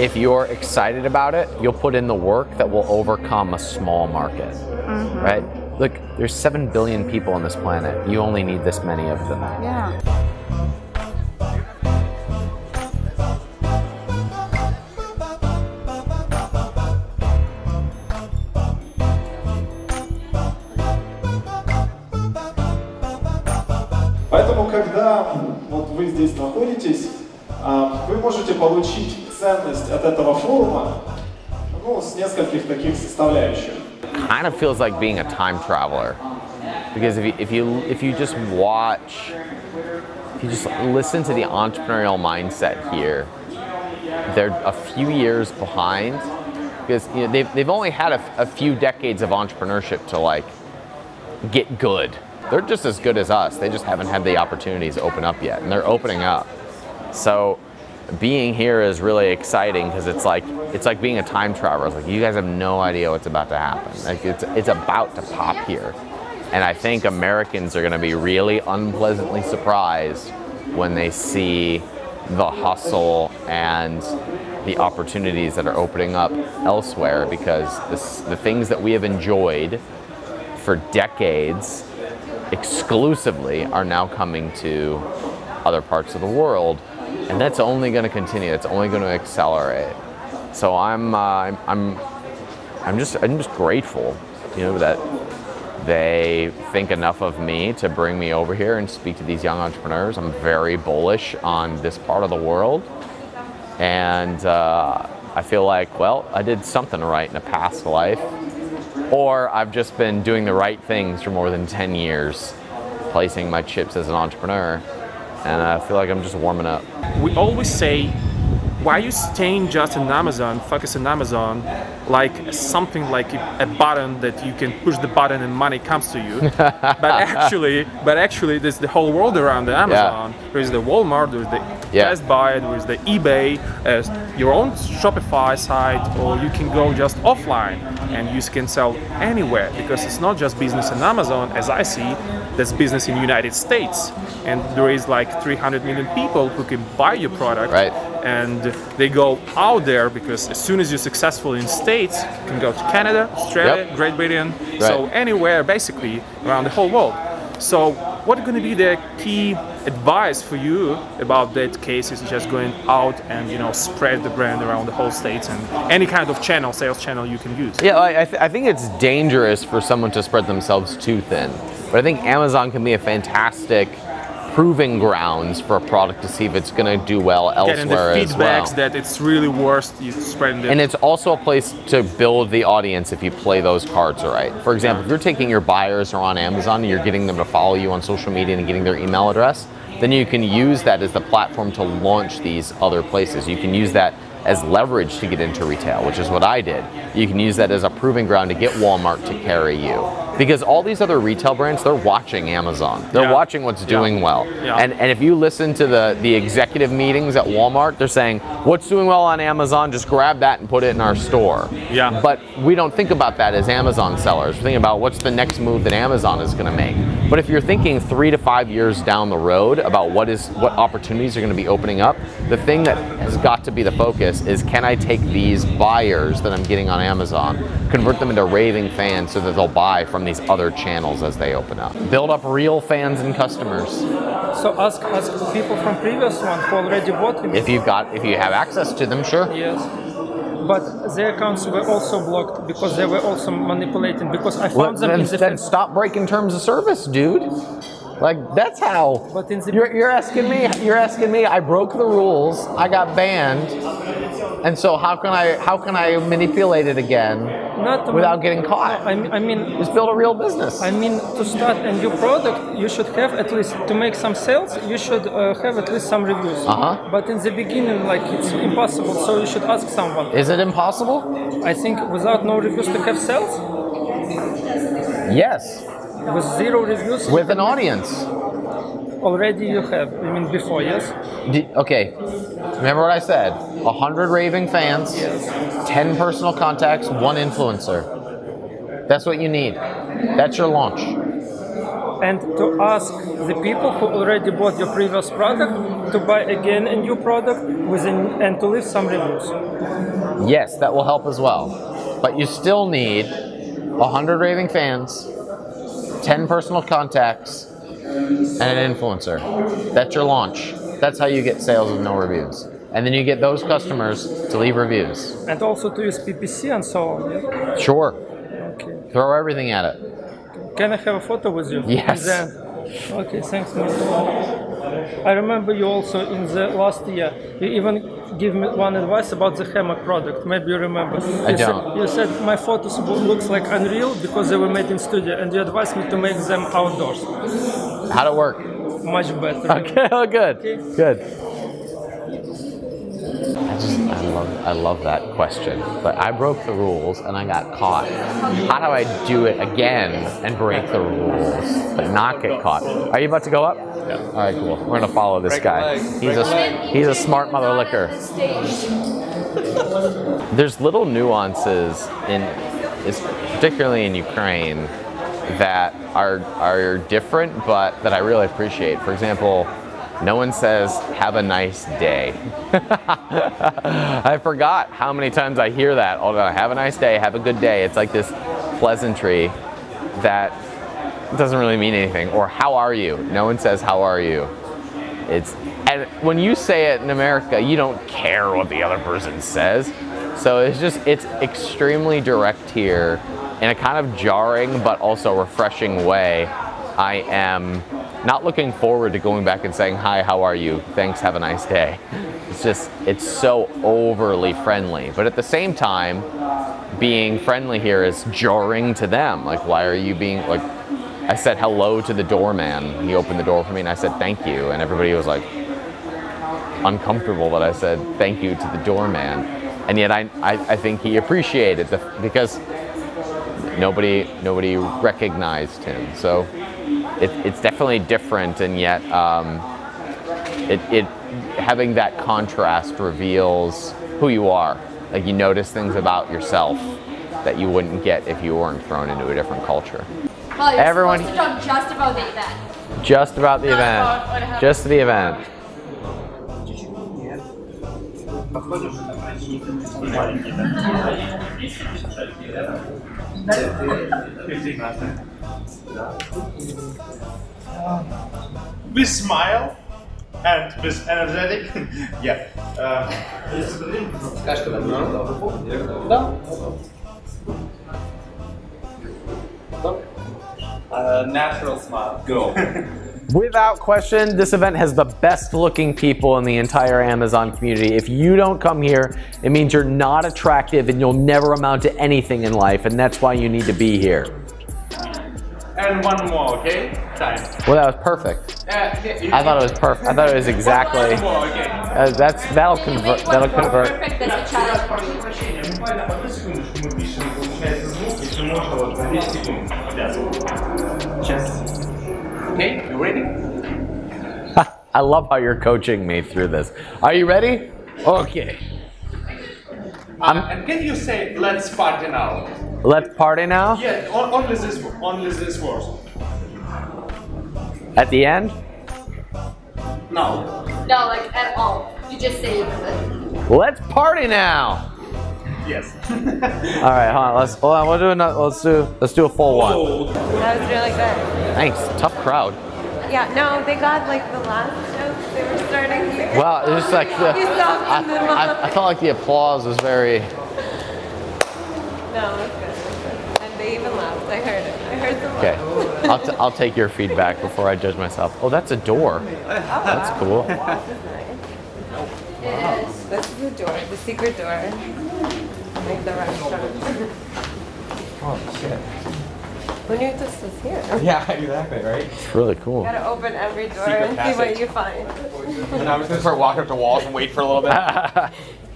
if you're excited about it, you'll put in the work that will overcome a small market, right? Look, there's 7 billion people on this planet. You only need this many of them. Yeah. Поэтому, когда вот вы здесь находитесь, вы можете получить ценность от этого форума, ну, с нескольких таких составляющих. Kind of feels like being a time traveler, because if you just watch, if you just listen to the entrepreneurial mindset here, they're a few years behind, because you know, they've only had a few decades of entrepreneurship to like get good. They're just as good as us. They just haven't had the opportunities to open up yet, and they're opening up. So being here is really exciting because it's like being a time traveler. It's like you guys have no idea what's about to happen. Like it's about to pop here, and I think Americans are going to be really unpleasantly surprised when they see the hustle and the opportunities that are opening up elsewhere, because the things that we have enjoyed for decades exclusively are now coming to other parts of the world, and that's only going to continue. It's only going to accelerate. So I'm just grateful, you know, that they think enough of me to bring me over here and speak to these young entrepreneurs. I'm very bullish on this part of the world, and I feel like, well, I did something right in a past life, or I've just been doing the right things for more than 10 years, placing my chips as an entrepreneur, and I feel like I'm just warming up. We always say, why are you staying just in Amazon, focus on Amazon, like something like a button that you can push the button and money comes to you. but actually there's the whole world around the Amazon. Yeah. There's the Walmart, there's the Best Buy, there's the eBay, your own Shopify site, or you can go just offline and you can sell anywhere, because it's not just business in Amazon, as I see, that's business in the United States. And there is like 300 million people who can buy your product. Right. And they go out there, because as soon as you're successful in States, you can go to Canada, Australia, Great Britain, so anywhere basically around the whole world. So what are going to be the key advice for you about that case? Is just going out and, you know, spread the brand around the whole States, and any kind of channel, sales channel you can use? Yeah, I think it's dangerous for someone to spread themselves too thin, but I think Amazon can be a fantastic proving grounds for a product to see if it's going to do well elsewhere as well. Getting the feedbacks that it's really worth you spreading it. And it's also a place to build the audience if you play those cards right. For example, if you're taking your buyers who are on Amazon and you're getting them to follow you on social media and getting their email address, then you can use that as the platform to launch these other places. You can use that as leverage to get into retail, which is what I did. You can use that as a proving ground to get Walmart to carry you. Because all these other retail brands, they're watching Amazon. They're watching what's doing well. And if you listen to the executive meetings at Walmart, they're saying, what's doing well on Amazon, just grab that and put it in our store. But we don't think about that as Amazon sellers. We're thinking about what's the next move that Amazon is going to make. But if you're thinking 3 to 5 years down the road about what opportunities are going to be opening up, the thing that has got to be the focus is, can I take these buyers that I'm getting on Amazon, convert them into raving fans so that they'll buy from these other channels as they open up. Build up real fans and customers. So ask people from previous one who already bought them. If you have access to them, sure. Yes. But their accounts were also blocked because they were also manipulating, because I found them in the... Then stop breaking terms of service, dude. Like, that's how. But in the you're asking me, I broke the rules, I got banned, and so how can I manipulate it again without getting caught? No, I mean, just build a real business. I mean, to start a new product, you should have at least, to make some sales, you should have at least some reviews. But in the beginning, like, it's impossible, so you should ask someone. Is it impossible? I think without no reviews to have sales? Yes. With 0 reviews? With an audience. Already you have, I mean, before, yes? Okay, remember what I said, 100 raving fans, 10 personal contacts, 1 influencer. That's what you need. That's your launch. and to ask the people who already bought your previous product to buy again a new product and to leave some reviews. Yes, that will help as well. But you still need 100 raving fans, 10 personal contacts, and an influencer. That's your launch. That's how you get sales with no reviews. And then you get those customers to leave reviews. And also to use PPC and so on. Yeah? Sure. Okay. Throw everything at it. Can I have a photo with you? Yes. Okay, thanks, Martin. I remember you also in the last year, you even give me one advice about the hammock product. Maybe you remember. I don't. You said my photos looks like unreal because they were made in studio, and you advised me to make them outdoors. How'd it work? Much better. Okay, oh, good. Okay. Good. I love that question, but I broke the rules and I got caught. How do I do it again and break the rules but not get caught? Are you about to go up? Yeah. All right, cool. We're gonna follow this guy. He's a smart mother licker. There's little nuances particularly in Ukraine, that are different, but that I really appreciate. For example, no one says, "Have a nice day." I forgot how many times I hear that all the time. Have a nice day, have a good day. It's like this pleasantry that doesn't really mean anything. Or how are you? No one says, "How are you?" And when you say it in America, you don't care what the other person says. So it's extremely direct here in a kind of jarring but also refreshing way. I am not looking forward to going back and saying, "Hi, how are you? Thanks, have a nice day." It's so overly friendly. But at the same time, being friendly here is jarring to them. Like, why are you being, like, I said hello to the doorman. He opened the door for me and I said thank you. And everybody was like uncomfortable that I said thank you to the doorman. And yet I think he appreciated because nobody recognized him. So it's definitely different, and yet having that contrast reveals who you are. Like, you notice things about yourself that you wouldn't get if you weren't thrown into a different culture. Well, you're Everyone, supposed to talk just about the event. Just about the Not event. about what happened. Just the event. With smile and with energetic. Yeah. Natural smile. Go. Without question, this event has the best looking people in the entire Amazon community. If you don't come here, it means you're not attractive and you'll never amount to anything in life, and that's why you need to be here. And one more, okay? Time. Well, that was perfect. I thought it was perfect. I thought it was exactly. One more, okay. That'll convert. That'll convert. Perfect, that's a challenge Okay, you ready? I love how you're coaching me through this. Are you ready? Okay. And can you say, "Let's party now"? Let's party now? Yeah, only this word. At the end? No. No, like at all. You just say it. Let's party now. Yes. All right, hold on. We'll do another. Let's do a full one. That was really good. Thanks. Tough crowd. Yeah, no, they got like the last jokes they were starting to. Well, it was like You stopped in the middle. I felt like the applause was very. No, it was good. And they even laughed. I heard it. I heard them Okay, laugh. I'll take your feedback before I judge myself. Oh, that's a door. That's cool. This is nice. It is. This is the door, the secret door. Like the restaurant. Oh shit. Who knew this was here? Yeah, exactly, right? It's really cool. You gotta open every door Secret and see what passage. you find. And I was gonna start walking up to walls and wait for a little bit.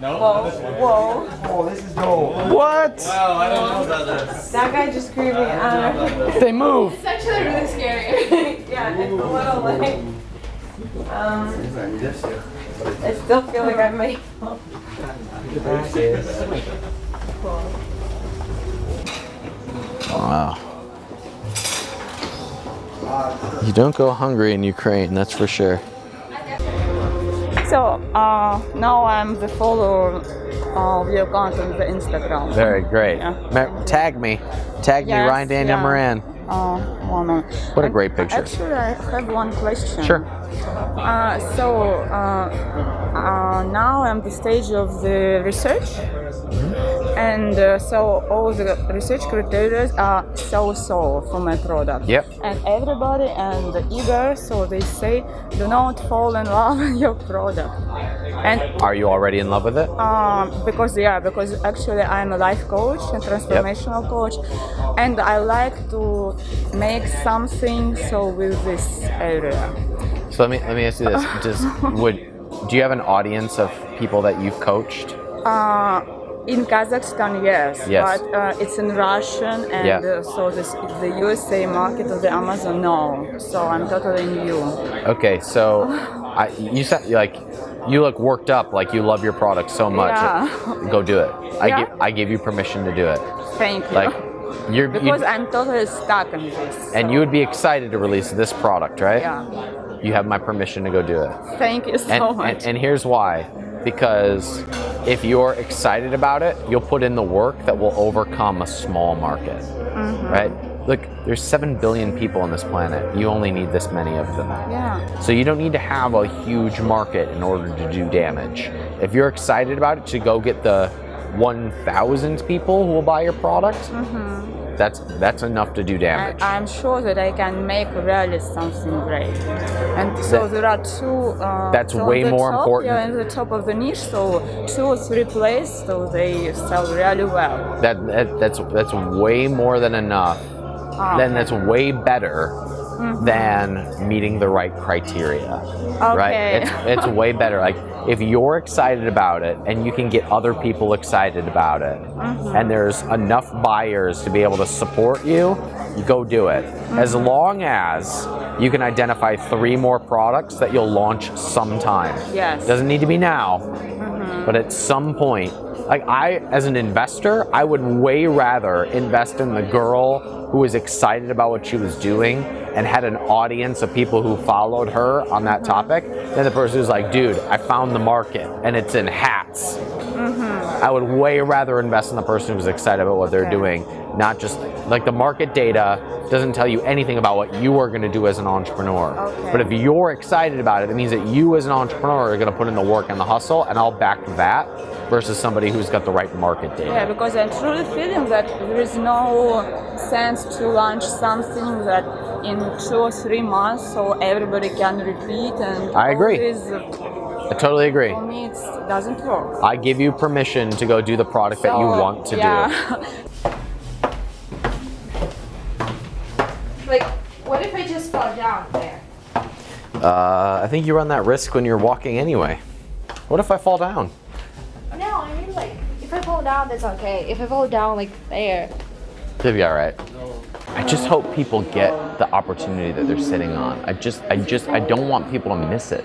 No? Whoa, whoa. Oh, this is dope. What? Well, I don't know about this. That guy just creeped me out. They move. It's actually really scary. Yeah, it's a little like, I still feel like I might fall. Cool. Wow. You don't go hungry in Ukraine, that's for sure. So now I'm the follower of your account on the Instagram. Very great. Yeah. Tag me, Yes, Ryan Daniel Moran. 1 moment. What a great picture. Actually, I have one question. Sure. Now I'm the stage of the research, and so all the research criteria are so-so for my product. Yep. And everybody and eager, so they say, do not fall in love with your product. And are you already in love with it? Because actually I'm a life coach and transformational coach, and I like to make something so with this area. So let me ask you this: do you have an audience of people that you've coached? In Kazakhstan, yes. But it's in Russian, and so the USA market of the Amazon, no. So I'm totally new. Okay, so you said you look worked up, like you love your product so much. Yeah. Go do it. I give you permission to do it. Thank you. Because I'm totally stuck in this. And you would be excited to release this product, right? Yeah. You have my permission to go do it. Thank you so much. And here's why. Because if you're excited about it, you'll put in the work that will overcome a small market, right? Look, there's 7 billion people on this planet. You only need this many of them. Yeah. So you don't need to have a huge market in order to do damage. If you're excited about it, to go get the 1,000 people who will buy your product, that's enough to do damage. I'm sure that I can make really something great. And so there are two. That's way more important. Yeah, in the top of the niche, so 2 or 3 places, so they sell really well. That's way more than enough. Then that's way better than meeting the right criteria. Right? It's way better. Like if you're excited about it and you can get other people excited about it, and there's enough buyers to be able to support you, you go do it. As long as you can identify 3 more products that you'll launch sometime. Yes. Doesn't need to be now, but at some point. Like as an investor, I would way rather invest in the girl who was excited about what she was doing and had an audience of people who followed her on that topic than the person who's like, dude, I found the market and it's in hats. I would way rather invest in the person who's excited about what they're doing, not just like the market data doesn't tell you anything about what you are going to do as an entrepreneur. But if you're excited about it, it means that you as an entrepreneur are going to put in the work and the hustle, and I'll back that versus somebody who's got the right market data. Yeah, because I'm truly feeling that there is no sense to launch something that in 2 or 3 months so everybody can repeat and I agree. I totally agree. For me, it doesn't work. I give you permission to go do the product that you want to do. Like, what if I just fall down there? I think you run that risk when you're walking anyway. What if I fall down? No, I mean like, if I fall down, that's okay. If I fall down like there. It'll be all right. I just hope people get the opportunity that they're sitting on. I don't want people to miss it.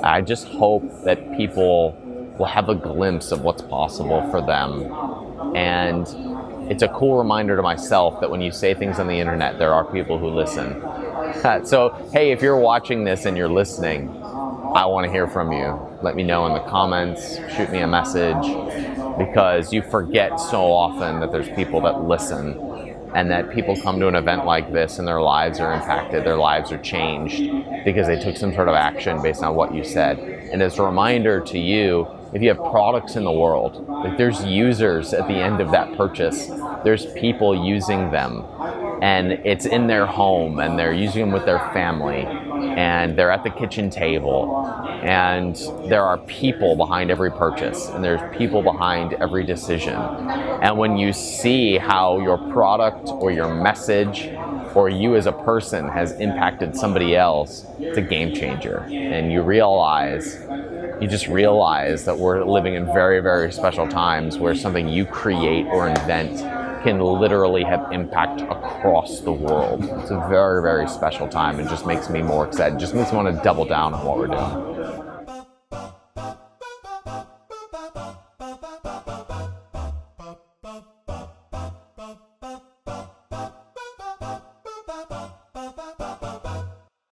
I just hope that people will have a glimpse of what's possible for them. And it's a cool reminder to myself that when you say things on the internet, there are people who listen. So, hey, if you're watching this and you're listening, I want to hear from you. Let me know in the comments, shoot me a message, because you forget so often that there's people that listen, and that people come to an event like this and their lives are impacted, their lives are changed because they took some sort of action based on what you said. And as a reminder to you, if you have products in the world, like there's users at the end of that purchase, there's people using them, and it's in their home and they're using them with their family, and they're at the kitchen table, and there are people behind every purchase, and there's people behind every decision. And when you see how your product or your message or you as a person has impacted somebody else, it's a game changer. And you just realize that we're living in very, very special times where something you create or invent can literally have impact across the world. It's a very, very special time. It just makes me more excited. It just makes me want to double down on what we're doing.